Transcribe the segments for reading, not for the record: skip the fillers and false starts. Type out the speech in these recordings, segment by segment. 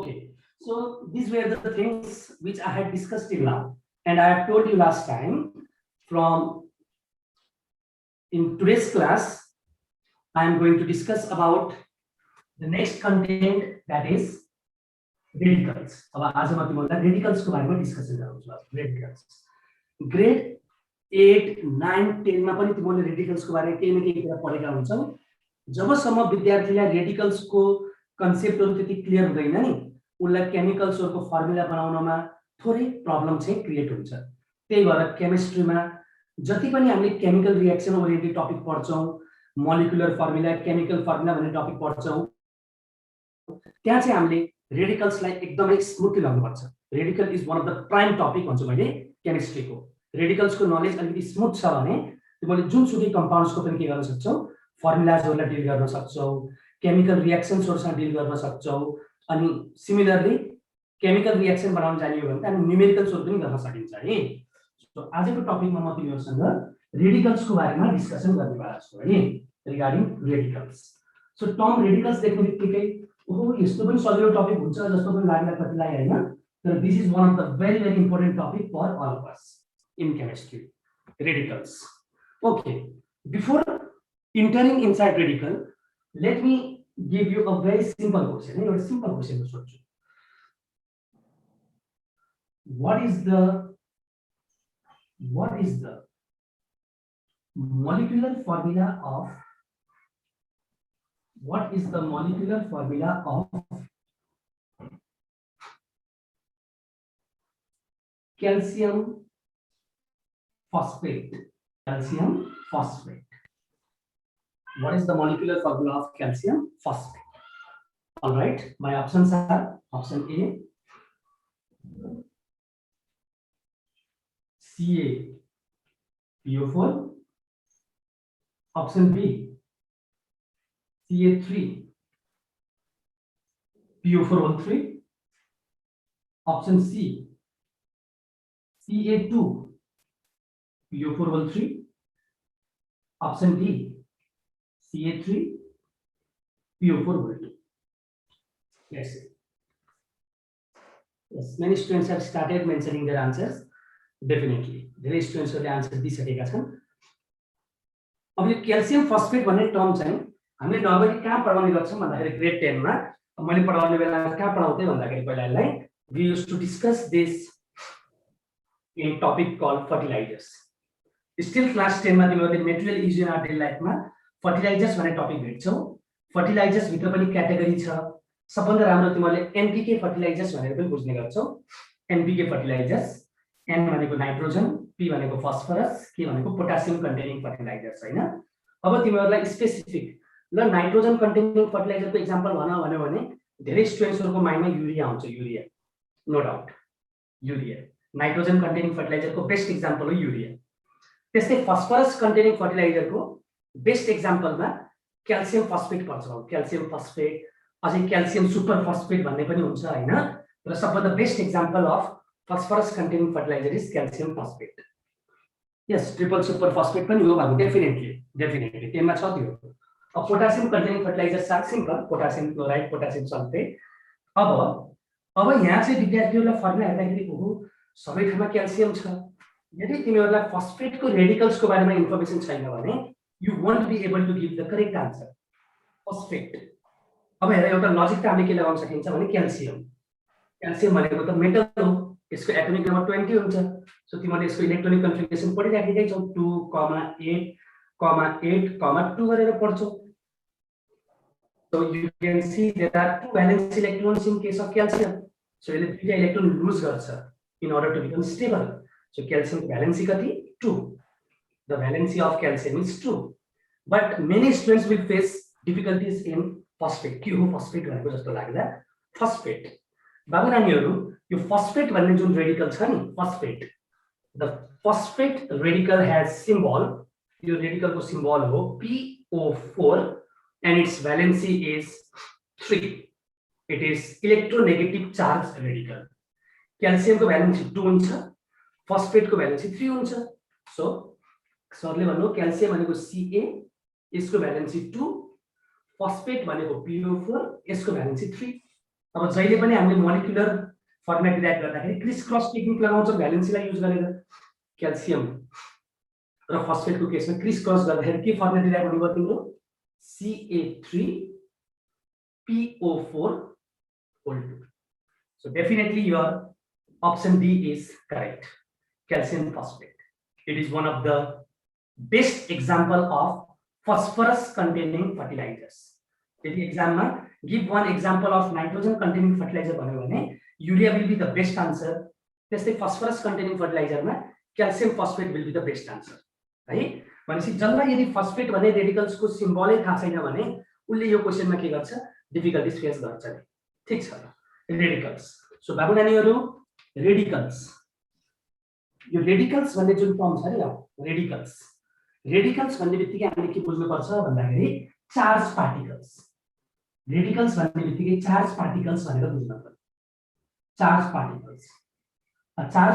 Okay, so these were the things which I had discussed till now, and I have told you last time. From in today's class, I am going to discuss about the next content, that is radicals. अब आज म तिमीहरुलाई radicals को बारेमा discussion गराउँछु। radicals grade 8 9 10 मा पनि तिमीहरुले radicals को बारेमा केही न केही कुरा पढेका हुन्छौ। जबसम्म विद्यार्थीलाई radicals को कन्सेप्टहरु त्यति क्लियर हुँदैन नि, उनलाई केमिकल्सहरुको फर्मुला बनाउनमा थोरै प्रब्लम चाहिँ क्रिएट हुन्छ। त्यही भएर केमिस्ट्रीमा जति पनि हामीले केमिकल रिएक्सन ओरिएन्टेड टपिक पढ्छौं, मोलिकुलर फर्मुला, केमिकल फर्मुला भन्ने टपिक पढ्छौं, त्यहाँ चाहिँ हामीले रेडिकल्सलाई एकदमै स्मुथली लाग्नुपर्छ। Radical is one of the prime topic भन्छु मैले केमिस्ट्रीको। रेडिकल्सको नलेज अलिकति स्मुथ छ भने तिमीले जुनसुकै कम्पाउन्ड्सको पनि के गर्न सक्छौ, फर्मुलाजहरुलाई डिल गर्न सक्छौ, केमिकल रिएक्सन्सहरुसँग डिल गर्न सक्छौ, अनि सिमिलरली केमिकल रिएक्सन बनाउन जानियो भने अनि न्यूमेरिकल्सहरु पनि गर्न सकिन्छ है। सो आजको टपिकमा म तिमीहरुसँग रेडिकल्सको बारेमा डिस्कसन गर्ने भएको छु है, regarding radicals. So term radicals देख्ने बित्तिकै ओहो यस्तो पनि सजिलो टपिक हुन्छ जस्तो पनि लाग्ला कतिलाई हैन, तर this is one of the very very important topic for all of us in chemistry, radicals. Okay, before entering inside radical, let me give you a very simple question. A simple question to solve. What is the molecular formula of calcium phosphate? Calcium phosphate. What is the molecular formula of calcium phosphate? All right, my options are option A, CaPO4, option B, Ca3PO4O3, option C, Ca2PO4O3, option D, Ca3PO4O2. Yes. Yes, many students have started mentioning their answers. Definitely, धेरै स्टुडेन्ट्सहरुले answer दिइसकेका छन्। अब यो calcium phosphate भन्ने term चाहिँ हामीले normally कहाँ पढाउने गर्छौं भन्दाखेरि ग्रेड 10 मा मैले पढाउने बेला कहाँ पढाउँथे भन्दाखेरि पहिला यसलाई we used to discuss this in topic called fertilizers. Still class 10 मा तिमीहरुले material use in our daily लाइफमा फर्टिलाइजर्स भन्ने टपिक भेट्छौ। फर्टिलाइजर्स भित्र पनि क्याटेगोरी छ। सबभन्दा राम्रो तिमीहरुले एनपीके फर्टिलाइजर्स भनेर पनि बुझ्ने गर्छौ। एनपीके फर्टिलाइजर्स, एन भनेको नाइट्रोजन, पी भनेको फस्फरस, के भनेको पोटासियम कन्टेनिङ फर्टिलाइजर्स हैन। अब तिमीहरुलाई स्पेसिफिक ल नाइट्रोजन कन्टेनिङ फर्टिलाइजरको एक्जाम्पल भन्यो भने धेरै स्टुडेन्ट्सहरुको माइन्डमा युरिया आउँछ। Urea, no doubt, urea nitrogen containing फर्टिलाइजरको बेस्ट एक्जाम्पल हो युरिया। त्यस्तै फस्फरस कन्टेनिङ फर्टिलाइजरको बेस्ट एक्जाम्पलमा क्याल्सियम फस्फेट पर्छ। क्याल्सियम फस्फेट, अझै क्याल्सियम सुपर फस्फेट भन्ने पनि हुन्छ हैन। र सबभन्दा best example of phosphorus containing fertiliser is calcium phosphate. Yes, triple super phosphate पनि हो भएको, डेफिनेटली त्यसमा छ त्यो। अब पोटासियम कन्टेनिङ फर्टिलाइजर साथ simple, potassium chloride, potassium sulphate. अब यहाँ चाहिँ विद्यार्थीहरुलाई फर्मुला हेर्दाखेरि ओहो सबै ठाउँमा क्याल्सियम छ। यदि तिमीहरुलाई फस्फेटको रेडिकल्सको बारेमा इन्फर्मेसन छैन भने you won't be able to give the correct answer. Phosphate. अब हेर एउटा लजिक त हामीले के लगाउन सकिन्छ भने क्याल्सियम भनेको त मेटल हो, यसको एटोमिक नम्बर 20 हुन्छ। सो तिमीले यसको इलेक्ट्रोनिक कन्फिगरेसन पढिराखेकै छौ, 2,8,2 गरेर पढ्छौ। So you can see there are 2 valence electrons in case of calcium. So यसले दुईटा इलेक्ट्रोन लुज गर्छ in order to become stable. So calcium valency कति 2. The valency of calcium is 2, but many students will face difficulties in phosphate. के हो phosphate भनेको जस्तो लाग्दा phosphate बाबु नानीहरु यो phosphate भन्ने जुन रेडिकल छ नि phosphate, the phosphate radical has symbol, यो रेडिकलको सिम्बल हो PO4 and its valency is 3. It is electronegative charge radical. Calcium को valency 2 हुन्छ, phosphate को valency 3 हुन्छ। So सरले भन्नु क्याल्सियम भनेको Ca, यसको भ्यालेन्सी 2, फस्फेट भनेको PO4, यसको भ्यालेन्सी 3। अब जहिले पनि हामीले मोलिकुलर फर्मेट डिराइभ गर्दाखेरि क्रिस क्रस टेक्निक लगाउँछौँ भ्यालेन्सीलाई युज गरेर क्याल्सियम र फस्फेटको केसमा क्रिस क्रस गर्दाखेरि के फर्मेट डिराइभ हुने भयो तिम्रो CA3PO4 whole 2. So definitely your option D is correct. Calcium phosphate. It is one of the best example of phosphorus containing fertilizers. If the examiner give one example of nitrogen containing fertilizer भन्यो भने urea will be the best answer. त्यस्तै phosphorus containing fertilizer मा calcium phosphate will be the best answer. है भनेपछि जसलाई यदि phosphate भन्ने radicals को सिम्बलै थाहा छैन भने उले यो क्वेशनमा के गर्छ डिफिकल्टीज फेस गर्छ नि ठीक छ रेडिकल्स सो बाबु नानीहरु रेडिकल्स यो रेडिकल्स भन्ने जुन टर्म छ नि रेडिकल्स भन्ने बित्तिकै हामीले के बुझ्नु पर्छ भन्दाखेरि चार्ज पार्टिकल्स रेडिकल्स भन्ने बित्तिकै चार्ज पार्टिकल्स भनेर बुझ्नु पर्छ चार्ज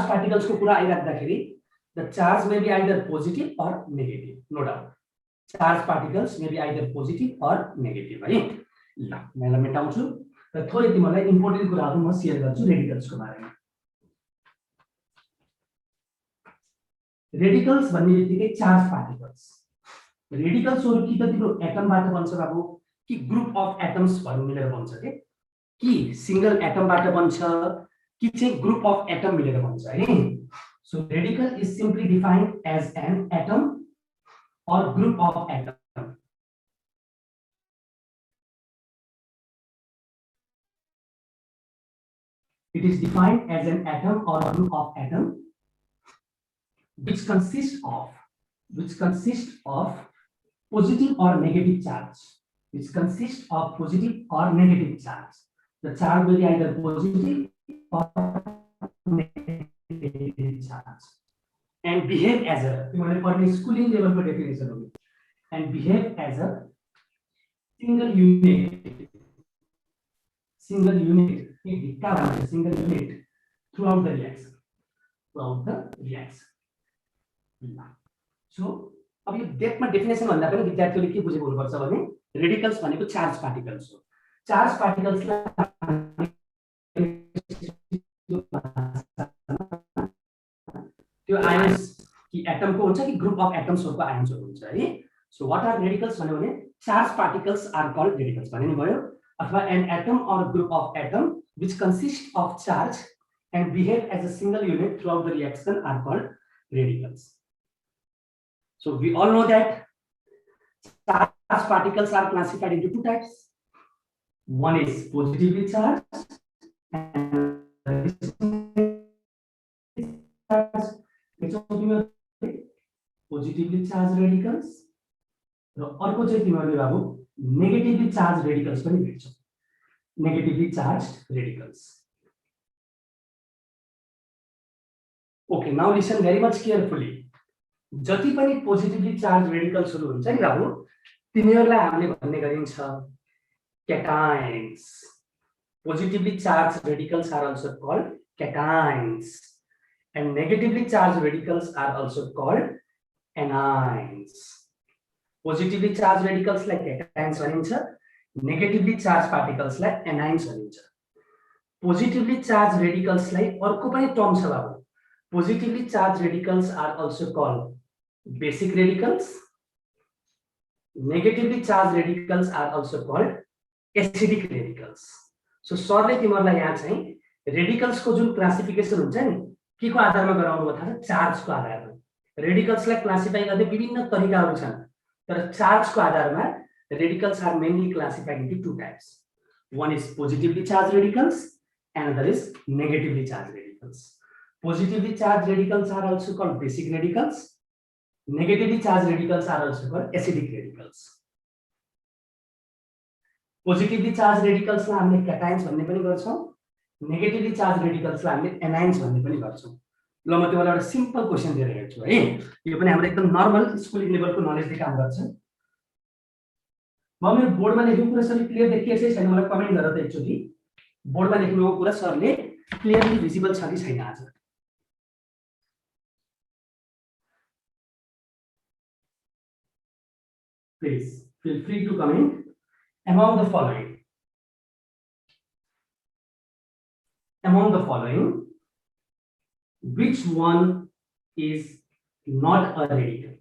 पार्टिकल्स को कुरा आइराख्दाखेरि the charge may be either positive or negative no doubt charge particles may be either positive or negative है ल म यसलाई मेटाउँछु र थोरै तिमीलाई इम्पोर्टेन्ट कुराहरु म शेयर गर्छु रेडिकल्स को बारेमा रेडिकल्स भन्ने बित्तिकै चार्ज पार्टिकल्स रेडिकल्सहरु कि त तिम्रो एटमबाट बन्छ बाबु कि ग्रुप अफ एटम्स भन्ने मिलेर बन्छ के कि सिंगल एटमबाट बन्छ कि चाहिँ ग्रुप अफ एटम मिलेर बन्छ है So radical is simply defined as an atom or group of atom. It is defined as an atom or group of atom which consists of positive or negative charge. Which consists of positive or negative charge. The charge will be either positive or negative charge and behave as a schooling level for definition of it and behave as a single unit throughout the reaction so अब यो डेप्थमा definition भन्दा पनि विद्यार्थीले के बुझेको हुनुपर्छ भने radicals भनेको चार्ज पार्टिकल्स हो चार्ज पार्टिकल्सलाई त्यो आयन्स कि एटम को हुन्छ कि ग्रुप अफ एटम्सहरुको आयन्सहरु हुन्छ है सो व्हाट आर रेडिकल्स भन्यो भने charge particles are called radicals भन्ने भयो अथवा an atom or group of atom which consist of charge and behave as a single unit throughout the reaction are called radicals so we all know that charge particles are classified into two types one is positively charged and positively charged radicals र अर्को चाहिँ तिमीहरुले बाबु negatively charge radicals पनि भेट्छौ negatively charged radicals okay now listen very much carefully जति पनि positively charge रेडिकल्सहरु हुन्छ नि बाबु तिनीहरुलाई हामीले भन्ने गरिन्छ cations positively charged radicals are also called cations and negatively charged radicals are also called anions positively charged radicals like cations भनिन्छ negatively charged particles like anions भनिन्छ positively charged radicals like अर्को पनि टर्म छ बाबु positively charged radicals are also called basic radicals negatively charged radicals are also called acidic radicals so सरले तिमीहरुलाई यहाँ चाहिँ radicals को जुन क्लासिफिकेसन हुन्छ नि के को आधारमा गराउनु भयो थाहा छ चार्ज को आधारमा रेडिकल्स लाई क्लासिफाई गर्ने विभिन्न तरिकाहरु छन् तर चार्ज को आधारमा radicals are mainly classified into two types one is positively charged radicals another is negatively charged radicals positively charged radicals are also called basic radicals negatively charged radicals are also called acidic radicals positively charged radicals लाई हामीले cations भन्ने पनि गर्छौं negatively charged radicals लाई हामीले anions भन्ने पनि गर्छौं ल म तिमीलाई एउटा सिम्पल क्वेशन दिएर हेर्छु है यो पनि हाम्रो एकदम नर्मल स्कुलिङ लेभलको नलेजले काम गर्छ म मेरो बोर्डमा लेखेको कुरा सबै क्लियर देखिएको छैन मलाई कमेन्ट गरेर त एकचोटी बोर्डमा लेख्नुको कुरा सरले क्लियरली भिजिबल छ कि छैन आज please feel free to comment among the following among the following, which one is not a radical?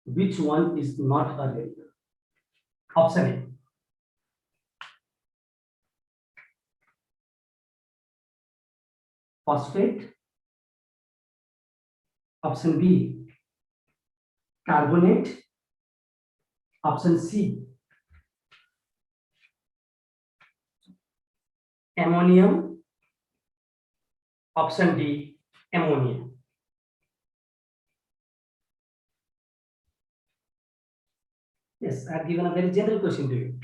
Which one is not a radical? Option A, phosphate. Option B, carbonate. Option C, ammonium. Option D, ammonia. Yes, I have given a very general question to you.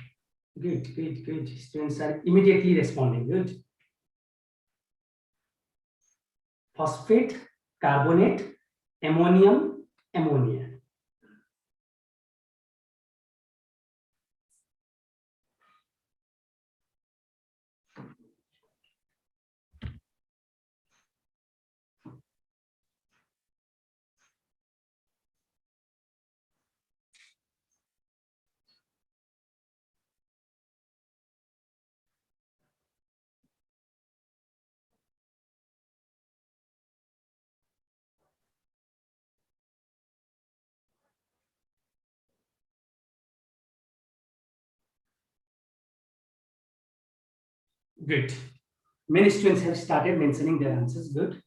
Good, good, good. Students are immediately responding. Good. Phosphate, carbonate, ammonium, ammonia. Good. Many students have started mentioning their answers. Good,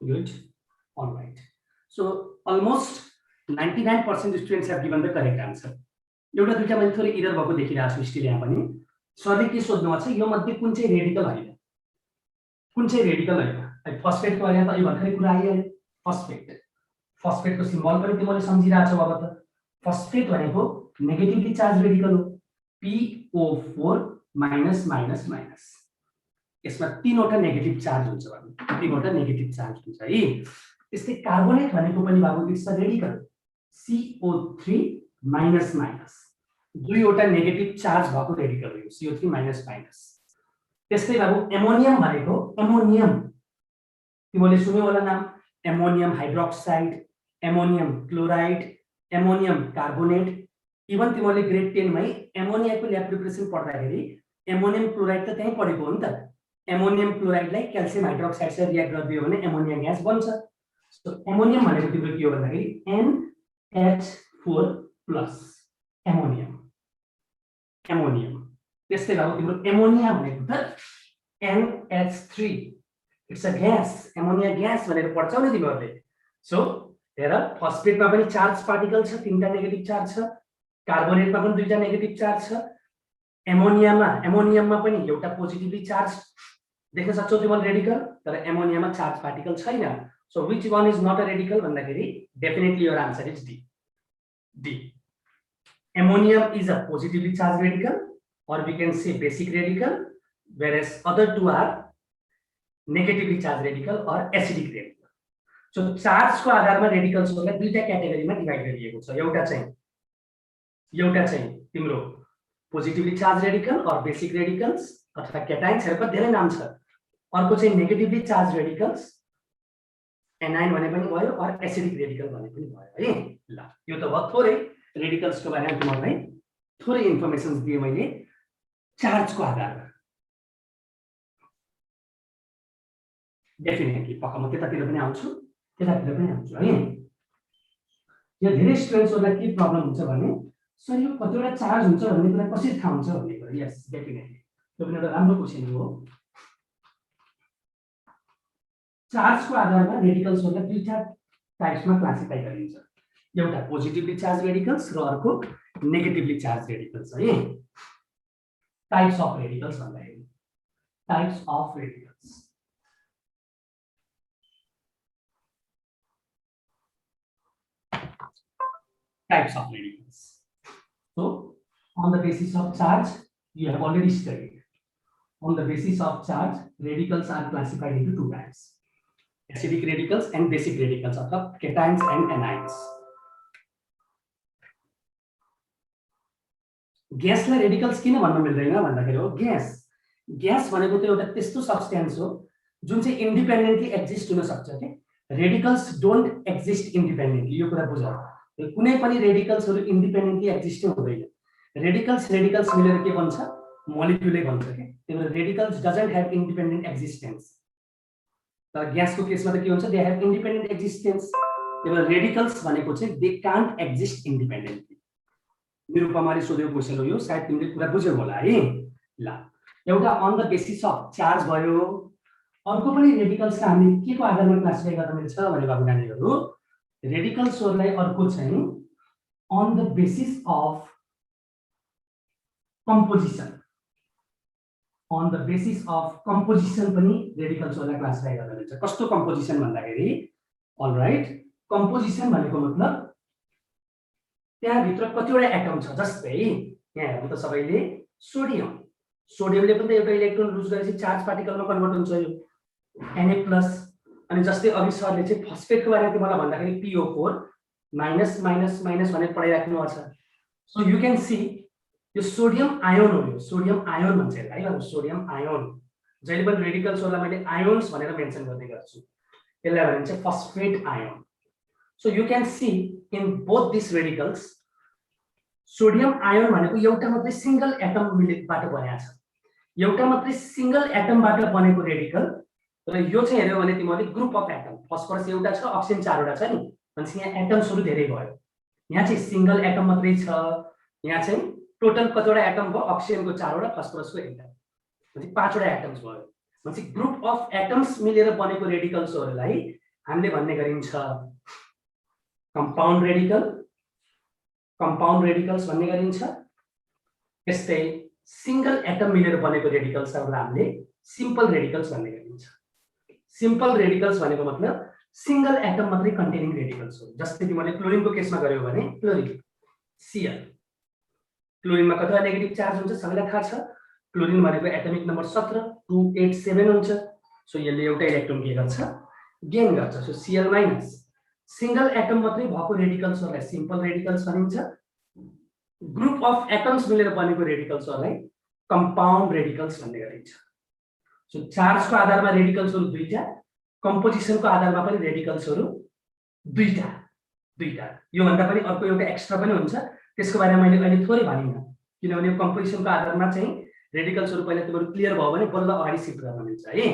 good. All right. So almost 99% students have given the correct answer. एउटा दुईटा मैले थोरै error भएको देखिरहेको छु still यहाँ पनि। सरले के सोध्नुभएको छ, यो मध्ये कुन चाहिँ रेडिकल होइन, कुन चाहिँ रेडिकल होइन। फस्फेटको यहाँ त यो भर्खरै कुरा आइहाल्यो। फस्फेट, फस्फेटको सिम्बल पनि तिमीले सम्झिरहेको छौ अब त। फस्फेट भनेको नेगेटिभली चार्ज रेडिकल हो, PO4 माइनस माइनस माइनस। यसमा तीनवटा नेगेटिभ चार्ज हुन्छ बाबु, तीनवटा नेगेटिभ चार्ज हुन्छ है। त्यस्तै कार्बोनेट भनेको पनि बाबु it's a radical, CO3 minus minus, दुईवटा नेगेटिभ चार्ज भएको रेडिकल हो CO3 माइनस माइनस। त्यस्तै बाबु एमोनियम भनेको, एमोनियम तिमीले सुन्यौ होला नाम, ammonium hydroxide, ammonium chloride, ammonium carbonate. Even तिमीले ग्रेड 10 मै एमोनियाको ल्याब प्रिपरेसन पढ्दाखेरि एमोनियम क्लोराइड त त्यही पढेको हो नि त। एमोनियम क्लोराइडलाई क्याल्सियम हाइड्रोक्साइडसँग रियाक्ट गरिदियो भने एमोनिया ग्यास बन्छ। सो एमोनियम भनेको तिम्रो के हो भन्दाखेरि NH4 प्लस एमोनियम, एमोनियम। त्यस्तै बाबु तिम्रो एमोनिया भनेको त NH3, it's a gas, ammonia gas भनेर पढ्छौ नि तिमीहरूले। सो हेर, फस्फेटमा पनि चार्ज पार्टिकल छ, तीनटा नेगेटिभ चार्ज छ, कार्बोनेटमा पनि दुईटा नेगेटिभ चार्ज छ, एमोनियममा पनि एउटा पोजिटिभली चार्ज देख्न सक्छौ तिमीले रेडिकल, तर एमोनियामा चार्ज पार्टिकल छैन। So which one is not a radical भन्दाखेरि definitely your answer is D, D. Ammonium is a positively charged radical, or we can say basic radical, whereas other two are negatively charged radical or acidic radical. So charge को आधारमा रेडिकल्सहरुलाई दुईटा क्याटेगोरीमा divide गरिएको छ। एउटा चाहिँ तिम्रो positively charge radical और basic radicals अथवा क्याटाइन्सहरुको धेरै नाम छ। अर्को चाहिँ नेगेटिभली चार्ज रेडिकल्स, एनाइन भने पनि भयो, और एसिडिक रेडिकल भने पनि भयो है। ल यो त भयो थोरै रेडिकल्स को बारेमा तिमीलाई थोरै इन्फर्मेसन दिए मैले चार्ज को आधारमा। डेफिनेटली पक्का म त्यतातिर पनि आउँछु है। यो धेरै स्टुडेन्ट्सहरुलाई के प्रब्लम हुन्छ भने सर यो कतिवटा चार्ज हुन्छ भन्ने कुरा कसरी थाहा हुन्छ भन्ने कुरा। यस डेफिनेटली यो पनि एउटा राम्रो क्वेशन हो। चार्ज को आधारमा रेडिकल्सहरुलाई दुईटा टाइप्समा क्लासिफाई गरिन्छ, एउटा पोजिटिभली चार्ज रेडिकल्स र अर्को नेगेटिभली चार्ज रेडिकल्स है। टाइप्स अफ रेडिकल्स भन्दाखेरि types of radicals. Types of radicals. So, on the basis of charge, you have already studied. On the basis of charge, radicals are classified into two types: acidic radicals and basic radicals, or cations and anions. ग्यासलाई radicals किन भन्न मिल्दैन भन्दाखेरि हो, gas भनेको त एउटा त्यस्तो सब्स्टेन्स हो जुन चाहिँ इन्डिपेन्डेन्टली एक्जिस्ट हुन सक्छ के। रेडिकल्स डोन्ट एक्जिस्ट इन्डिपेन्डेन्टली, यो कुरा बुझ। कुनै पनि रेडिकल्सहरु इन्डिपेन्डेन्टली एक्जिस्ट हुँदैन। रेडिकल्स मिलेर के बन्छ, मोलिक्युलै भन्छ के, त्यही भएर radicals doesn't have independent existence. तर ग्यासको केसमा त के हुन्छ, दे ह्याभ इन्डिपेन्डेन्ट एक्जिस्टेन्स। त्यही भएर रेडिकल्स भनेको चाहिँ दे कान्ट एक्जिस्ट इन्डिपेन्डेन्टली। निरुपमाले सोधेको क्वेसन हो यो, सायद तिमीले कुरा बुझ्यौ होला है। ल एउटा on the basis of charge भयो, अर्को पनि रेडिकल्सका हामीले के को आधारमा क्लासिफाई गर्न मिल्छ भने बाबु नानीहरू, रेडिकल्सहरूलाई अर्को चाहिँ on the basis of composition, on the basis of composition पनि रेडिकल्सहरूलाई क्लासिफाई गर्न मिल्छ। कस्तो कम्पोजिसन भन्दाखेरि, अलराइट, कम्पोजिसन भनेको मतलब त्यहाँभित्र कतिवटा एटम छ। जस्तै यहाँ हेर्नु त सबैले, सोडियम, सोडियमले पनि त एउटा इलेक्ट्रोन लुज गरेपछि चार्ज पार्टिकलमा कन्भर्ट हुन्छ यो Na+। अनि जस्तै अघि सरले चाहिँ फस्फेटको बारेमा तिमीलाई भन्दाखेरि PO4 माइनस माइनस माइनस भनेर पढाइराख्नु भएको छ। सो यु क्यान सी यो सोडियम आयोन हो, यो सोडियम आयोन भन्छ यसलाई है, सोडियम आयोन। जहिले पनि रेडिकल्सहरूलाई मैले आयोन्स भनेर मेन्सन गर्दै गर्छु, यसलाई भनिन्छ phosphate ion. So you can see in both this radicals, sodium ion भनेको एउटा मात्रै सिंगल एटमबाट बनेको छ, एउटा मात्रै सिंगल एटमबाट बनेको रेडिकल। र यो चाहिँ हेर्यो भने तिमीहरूले ग्रुप अफ एटम, फस्फरस एउटा छ, अक्सिजन 4 वटा छ नि, भनेपछि यहाँ एटम्सहरू धेरै भयो। यहाँ चाहिँ सिंगल एटम मात्रै छ, यहाँ चाहिँ टोटल कतिवटा एटम भयो, अक्सिजनको 4 वटा, फस्फरसको एउटा, भनेपछि 5 वटा एटम्स भयो। भनेपछि ग्रुप अफ एटम्स मिलेर बनेको रेडिकल्सहरूलाई हामीले भन्ने गरिन्छ कम्पाउन्ड रेडिकल, कम्पाउन्ड रेडिकल्स भन्ने गरिन्छ। यस्तै सिंगल एटम मिलेर बनेको रेडिकल्सहरूलाई हामीले सिम्पल रेडिकल्स भन्ने गरिन्छ। सिम्पल रेडिकल्स भनेको मतलब सिंगल एटम मात्रै कन्टेनिङ रेडिकल्स हो। जस्तै तिमीले क्लोरिनको केसमा गर्यो भने क्लोरिन Cl, क्लोरिनमा कतिवटा नेगेटिभ चार्ज हुन्छ सबैलाई थाहा छ। क्लोरिन भनेको एटमिक नम्बर 17 287 हुन्छ। सो यसले एउटा इलेक्ट्रोन के गर्छ, गेन गर्छ। सो Cl-, सिंगल एटम मात्रै भएको रेडिकल्सहरूलाई सिम्पल रेडिकल्स भनिन्छ। ग्रुप अफ एटम्स मिलेर बनेको रेडिकल्सहरूलाई कम्पाउन्ड रेडिकल्स भन्ने गरिन्छ। सो चार्जको आधारमा रेडिकल्सहरू दुईटा, कम्पोजिसनको आधारमा पनि रेडिकल्सहरू दुईटा दुईटा। यो भन्दा पनि अर्को एउटा एक्स्ट्रा पनि हुन्छ, त्यसको बारेमा मैले अहिले थोरै भनिनँ, किनभने कम्पोजिसनको आधारमा चाहिँ रेडिकल्सहरू पहिला तिमीहरू क्लियर भयो भने बल्ल अगाडि सिफ्ट गर्न मिल्छ है।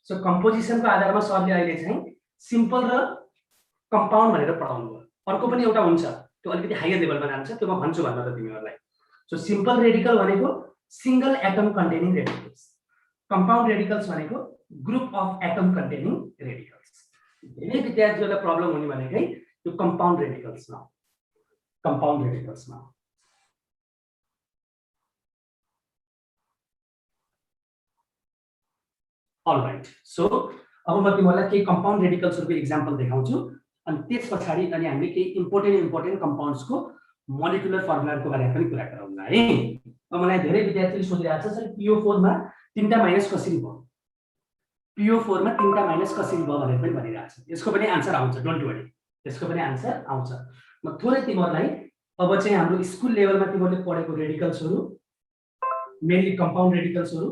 सो कम्पोजिसनको आधारमा सरले अहिले चाहिँ सिम्पल र कम्पाउन्ड भनेर पढाउनु भयो। अर्को पनि एउटा हुन्छ, त्यो अलिकति हायर लेभलमा जान्छ, त्यो म भन्छु भन्न त तिमीहरूलाई। सो सिम्पल रेडिकल भनेको single atom containing radicals, compound radicals भनेको group of atom containing radicals. धेरै विद्यार्थीहरूलाई प्रब्लम हुने भनेकै यो कम्पाउन्ड रेडिकल्समा, कम्पाउन्ड रेडिकल्समा। अलराइट, सो अब म तिमीहरूलाई केही कम्पाउन्ड रेडिकल्सहरूको इक्जाम्पल देखाउँछु, अनि त्यस पछाडि अनि हामीले केही इम्पोर्टेन्ट कम्पाउन्ड्सको मोलिकुलर फर्मुलाको बारेमा पनि कुरा गरौँला है। अब मलाई धेरै विद्यार्थीले सोधिरहेको छ, सर PO4 मा 3टा माइनस कसरी भयो, PO4 मा 3टा माइनस कसरी भयो भनेर पनि भनिरहेको छ। यसको पनि आन्सर आउँछ, डोन्ट वरी, यसको पनि आन्सर आउँछ। म थोरै तिमीहरूलाई अब चाहिँ हाम्रो स्कुल लेभलमा तिमीहरूले पढेको रेडिकल्सहरू, मेनली कम्पाउन्ड रेडिकल्सहरू,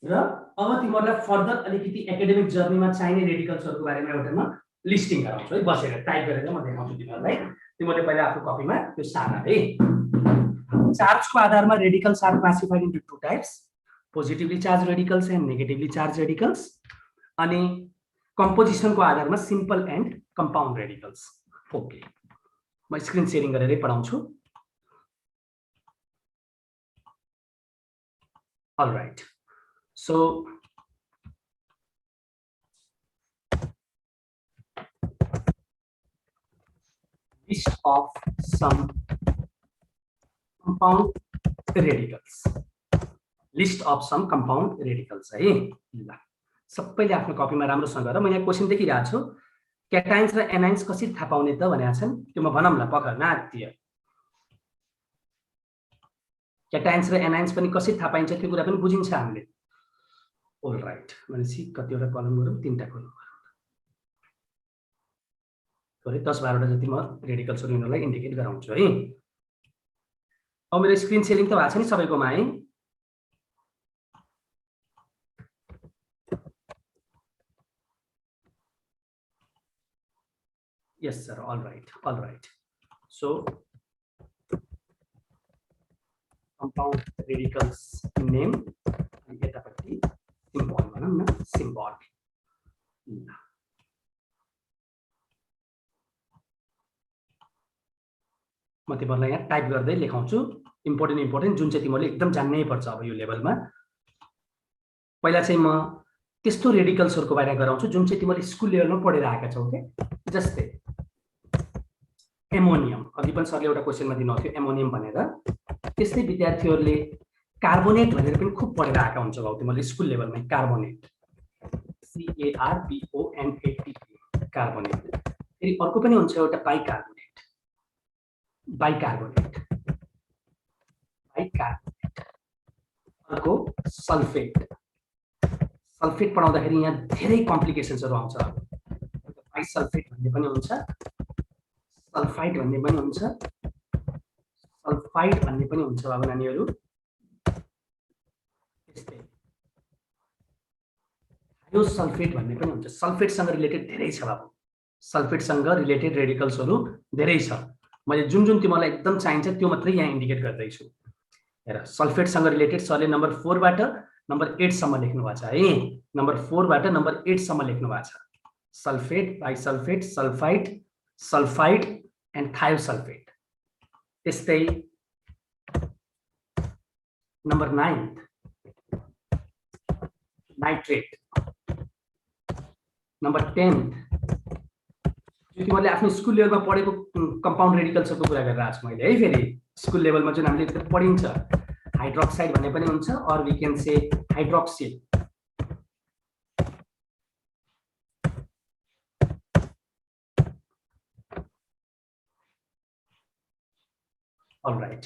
र अब तिमीहरूलाई फर्दर अलिकति एकाडेमिक जर्नीमा चाहिने रेडिकल्सहरूको बारेमा एउटा म लिस्टिङ गराउँछु है, बसेर टाइप गरेर म देखाउँछु तिमीहरूलाई। तिमीहरूले पहिला आफ्नो कपीमा त्यो सार्न है। चार्जको आधारमा radicals are classified into 2 types, positively charge radicals and negatively charge radicals. अनि कम्पोजिसनको आधारमा simple and compound radicals. Okay, म स्क्रिन शेयरिङ गरेरै पढाउँछु। Alright, so list of some compound radicals, list of some compound radicals है। ल सबैले आफ्नो कपीमा राम्रोसँग गरेर, म यहाँ क्वेशन देखिरहेको छु, क्याटाइन्स र एनाइन्स कसरी थाहा पाउने त भनेका छन्, त्यो म भनौँ ल, पक्का नात्य। क्याटाइन्स र एनाइन्स पनि कसरी थाहा पाइन्छ त्यो कुरा पनि बुझिन्छ हामीले। अलराइट, भनेपछि कतिवटा कलम गरौँ, 3टा कलम गरौँ, थोरै 10-12 वटा जति म रेडिकल्सहरू यिनीहरूलाई इन्डिकेट गराउँछु है। अब मेरो स्क्रिन शेयरिङ त भएको छ नि सबैकोमा है। Yes sir, alright alright. So compound radicals name यतापट्टि सिम्बल भनौँ न सिम्बल म तिमीहरूलाई यहाँ टाइप गर्दै लेखाउँछु इम्पोर्टेन्ट जुन चाहिँ तिमीहरूले एकदम जान्नै पर्छ अब यो लेभलमा पहिला चाहिँ म त्यस्तो रेडिकल्सहरुको बारेमा गराउँछु जुन चाहिँ तिमीहरूले स्कुल लेभलमा पढेर आएका छौ के जस्तै एमोनियम अघि पनि सरले एउटा क्वेशनमा दिनुभएको थियो एमोनियम भनेर त्यस्तै विद्यार्थीहरूले कार्बोनेट भनेर पनि खूब पढेर आएका हुन्छ भाउ तिमीहरूले स्कुल लेभलमा कार्बोनेट CARBONATE कार्बोनेट फेरि अर्को पनि हुन्छ एउटा बाइकार्बोनेट अर्को सल्फेट पढाउँदाखेरि यहाँ धेरै कम्प्लिकेसन्सहरु आउँछ बाइसल्फेट भन्ने पनि हुन्छ सल्फाइड भन्ने पनि हुन्छ बाबु नानीहरु त्यस्तै हाइड्रोसल्फेट भन्ने पनि हुन्छ सल्फेटसँग रिलेटेड धेरै छ बाबु सल्फेटसँग रिलेटेड रेडिकल्सहरु धेरै छ मैले जुन तिमीलाई एकदम चाहिन्छ त्यो मात्रै यहाँ इन्डिकेट गर्दै छु हेर सल्फेटसँग रिलेटेड सरले नम्बर 4 बाट नम्बर 8 सम्म लेख्नु भएको छ है नम्बर 4 बाट नम्बर 8 सम्म लेख्नु भएको छ sulphate bisulphate sulphide and thiosulphate त्यस्तै नम्बर 9 नाइट्रेट नम्बर 10 तिमीहरूले आफ्नो स्कुल लेभलमा पढेको कम्पाउन्ड रेडिकल्सहरुको कुरा गरिरहेको छु मैले है फेरि स्कुल लेभलमा जुन हामीले पढिन्छ हाइड्रोक्साइड भन्ने पनि हुन्छ or we can say hydroxyl alright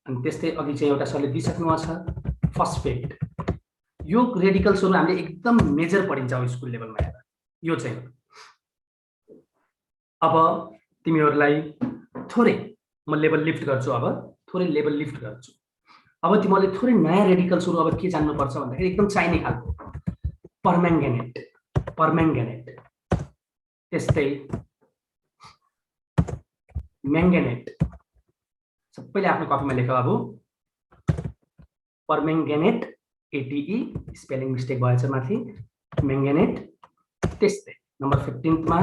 अनि त्यस्तै अघि चाहिँ एउटा सरले दिइसक्नु भएको छ फस्फेट यो रेडिकल्सहरु हामीले एकदम मेजर पढिन्छ स्कुल लेभलमा हेर यो चाहिँ अब तिमीहरूलाई थोरै म लेभल लिफ्ट गर्छु अब तिमीहरूले थोरै नयाँ रेडिकल्सहरु अब के जान्नु पर्छ भन्दाखेरि एकदम चाहिने खालको पर्म्याङ्गनेट त्यस्तै म्याङ्गनेट सबैले आफ्नो कपीमा लेख बाबु पर्म्याङ्गनेट ATE स्पेलिङ मिस्टेक भएछ माथि म्याङ्गनेट त्यस्तै नम्बर 15 मा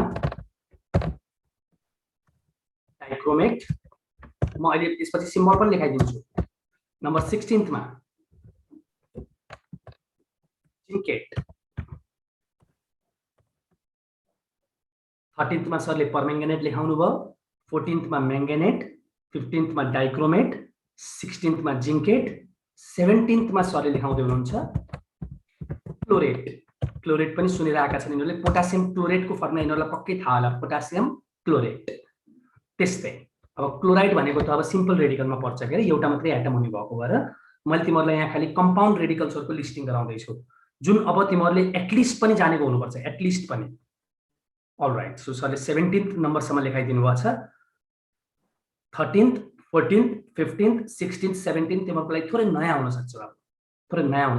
डाइक्रोमेट म अहिले त्यसपछि सिम्बल पनि लेखाइदिन्छु नम्बर 16 मा जिन्केट 13th मा सरले पर्म्याङ्गनेट लेखाउनु भयो 14th मा म्याङ्गनेट 15th मा डाइक्रोमेट 16th मा जिन्केट 17th मा सरले लेखाउँदै हुनुहुन्छ क्लोरेट पनि सुनेर आएका छन् यिनीहरूले पोटासियम क्लोरेटको फर्मुला यिनीहरूलाई पक्कै थाहा होला पोटासियम क्लोरेट त्यस्तै अब क्लोराइड भनेको त अब सिम्पल रेडिकलमा पर्छ के एउटा मात्रै एटम हुने भएको भएर मैले तिमीहरूलाई यहाँ खाली कम्पाउन्ड रेडिकल्सहरुको लिस्टिङ गराउँदै छु जुन अब तिमीहरूले एटलिस्ट पनि जानेको हुनुपर्छ एटलिस्ट पनि अलराइट सो सरले 17th नम्बरसम्म लेखाइदिनु भएको छ 13th 14th 15th 16th 17th तिमीहरूको लागि थोरै नयाँ हुन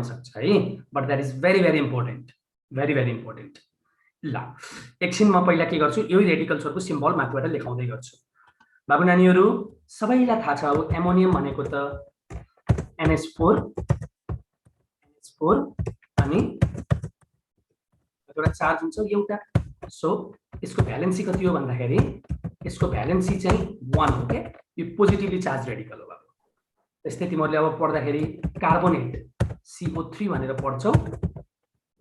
सक्छ है but that is very important ल एकछिन म पहिला के गर्छु यही रेडिकल्सहरुको सिम्बल माथिबाट लेखाउँदै गर्छु बाबु नानीहरु सबैलाई थाहा छ अब एमोनियम भनेको त NH4 अनि एउटा चार्ज हुन्छ एउटा सो यसको भ्यालेन्सी कति हो भन्दाखेरि यसको भ्यालेन्सी चाहिँ 1 हो के यो पोजिटिभली चार्ज रेडिकल हो बाबु त्यस्तै तिमीहरूले अब पढ्दाखेरि कार्बोनेट CO3 भनेर पढ्छौ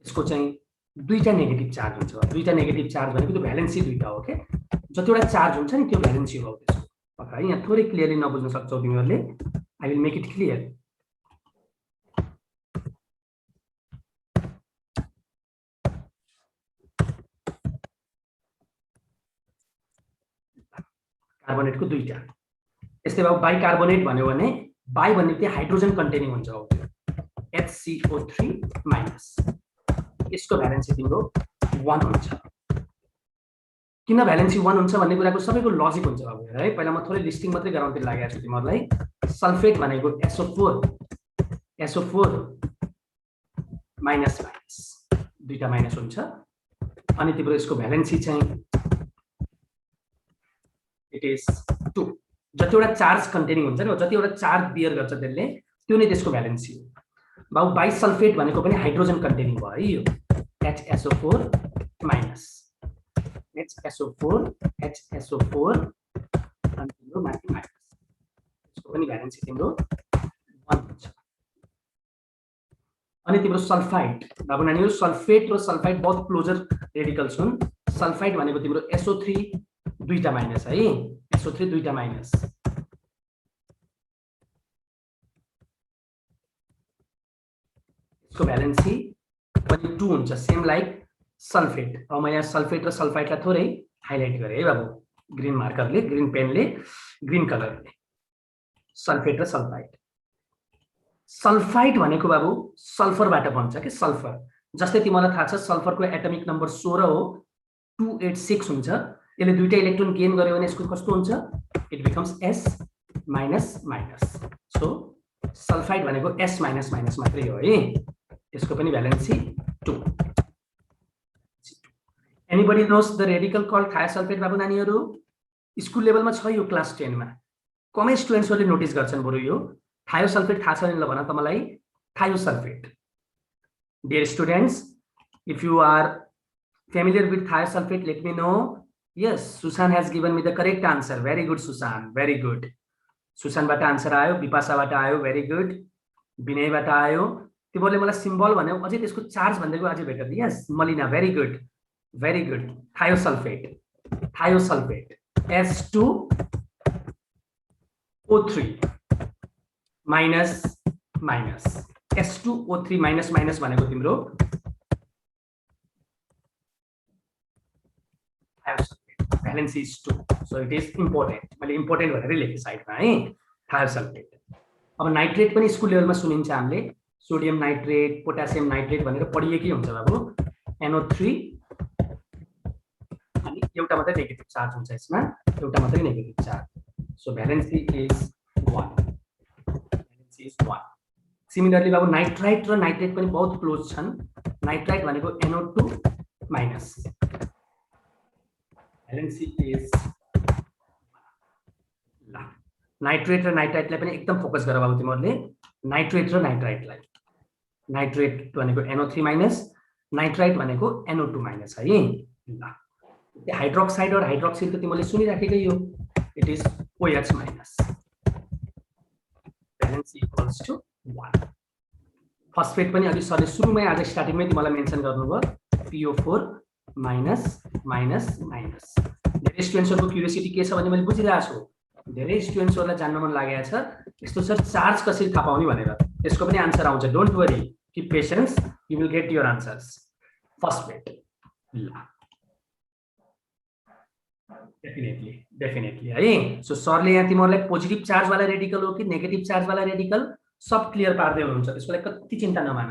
यसको चाहिँ दुईटा नेगेटिभ चार्ज हुन्छ दुईटा नेगेटिभ चार्ज भनेको त्यो भ्यालेन्सी दुईटा हो के जतिवटा चार्ज हुन्छ नि त्यो भ्यालेन्सी हो त्यसको पक्का है यहाँ थोरै क्लियरली नबुझ्न सक्छौ तिमीहरूले I will make it clear कार्बोनेटको दुईटा यस्तै अब बाइकार्बोनेट भन्यो भने बाइ भन्ने चाहिँ हाइड्रोजन कन्टेनिङ हुन्छ हो HCO3 माइनस यसको भ्यालेन्सी तिम्रो 1 हुन्छ किन भ्यालेन्सी 1 हुन्छ भन्ने कुराको सबैको लजिक हुन्छ बाबु है पहिला म थोरै लिस्टिङ मात्रै गराउँदै लागेको छु तिमीहरूलाई सल्फेट भनेको SO4 माइनस दुईटा माइनस हुन्छ अनि तिम्रो यसको भ्यालेन्सी चाहिँ इट इज 2 जतिवटा चार्ज कन्टेनिङ हुन्छ नि जतिवटा चार्ज बियर गर्छ त्यसले त्यो नै त्यसको भ्यालेन्सी हो। बाउ बाइसल्फेट भनेको पनि हाइड्रोजन कन्टेनिङ भयो है यो HSO4 माइनस HSO4 अनि तिम्रो माथि माइनस यसको पनि भ्यालेन्सी तिम्रो 1 हुन्छ। अनि तिम्रो सल्फाइड बाबु नानीहरु सल्फेट र सल्फाइड बहुत क्लोजर रेडिकल्स हुन्। सल्फाइड भनेको तिम्रो SO3 दुईटा माइनस है SO3 दुईटा माइनस यसको भ्यालेन्सी पनि 2 हुन्छ सेम लाइक सल्फेट। अब म यहाँ सल्फेट र सल्फाइडलाई थोरै हाइलाइट गरे है बाबु ग्रीन मार्करले ग्रीन पेनले ग्रीन कलरले सल्फेट र सल्फाइड। सल्फाइड भनेको बाबु सल्फरबाट बन्छ के सल्फर जस्तै तिमीलाई थाहा छ सल्फरको एटमिक नम्बर 16 हो 286 हुन्छ। यसले दुईटा इलेक्ट्रोन गेन गर्यो भने यसको कस्तो हुन्छ it becomes S minus minus. So sulphide भनेको S माइनस माइनस मात्रै हो है यसको पनि valency 2। Anybody knows the radical called thiosulphate बाबु नानीहरु स्कुल लेभलमा छ यो क्लास 10 मा कमै स्टुडेन्ट्सहरुले नोटिस गर्छन् बरु यो थायोसल्फेट थाहा छैन ल भन त मलाई thiosulphate. Dear students, if you are familiar with thiosulfate, let me know. Yes, Susan has given me the correct answer. Very good, Susan. Very good. Susan बाट आन्सर आयो, विपाशा बाट आयो, very good. विनय बाट आयो। तिमीहरुले मलाई सिम्बल भन्यौ अझै त्यसको चार्ज भन्दैको अझै भेट। Yes, Malina, very good. Very good. Thiosulfate. Thiosulfate. S2O3 minus minus. S2O3 minus minus भनेको तिम्रो valency is 2 so it is important. मैले इम्पोर्टेन्ट भनेर लेखेँ साइडमा है थायोसल्फेट। अब नाइट्रेट पनि स्कुल लेभलमा सुनिन्छ हामीले सोडियम नाइट्रेट पोटासियम नाइट्रेट भनेर पढिएकै हुन्छ बाबु NO3 अनि एउटा मात्रै नेगेटिभ चार्ज हुन्छ यसमा एउटा मात्रै negative charge. So valency is 1 valency is 1। Similarly बाबु नाइट्राइट र नाइट्रेट पनि बहुत क्लोज छन्। नाइट्राइट भनेको NO2 माइनस भ्यालेन्सी इज ल नाइट्रेट र नाइट्राइटलाई पनि एकदम फोकस गर बाबु तिमीहरुले नाइट्रेट र नाइट्राइटलाई। नाइट्रेट भनेको NO3 माइनस नाइट्राइट भनेको NO2 माइनस है ल। हाइड्रोक्साइड र हाइड्रोक्सिल त तिमीहरुले सुनिराखेकै हो it is OH minus valency equals to 1। Phosphate पनि अघि सरले सुरुमै आज स्टार्टिङमै तिमीलाई मेन्सन गर्नुभयो PO4 माइनस माइनस माइनस। धेरै स्टुडेन्ट्सहरुको क्युरियोसिटी के छ भने मैले बुझिरहेको छु धेरै स्टुडेन्ट्सहरुलाई जान्न मन लागेको छ यस्तो सर चार्ज कसरी थाहा पाउने भनेर त्यसको पनि आन्सर आउँछ। Don't worry keep patience you will get your answers. Phosphate ल डेफिनेटली डेफिनेटली है। सो सरले यहाँ तिमीहरुलाई पोजिटिभ चार्ज वाला रेडिकल हो कि नेगेटिभ चार्ज वाला रेडिकल सब क्लियर पार्दै हुनुहुन्छ त्यसको लागि कति चिन्ता नमान।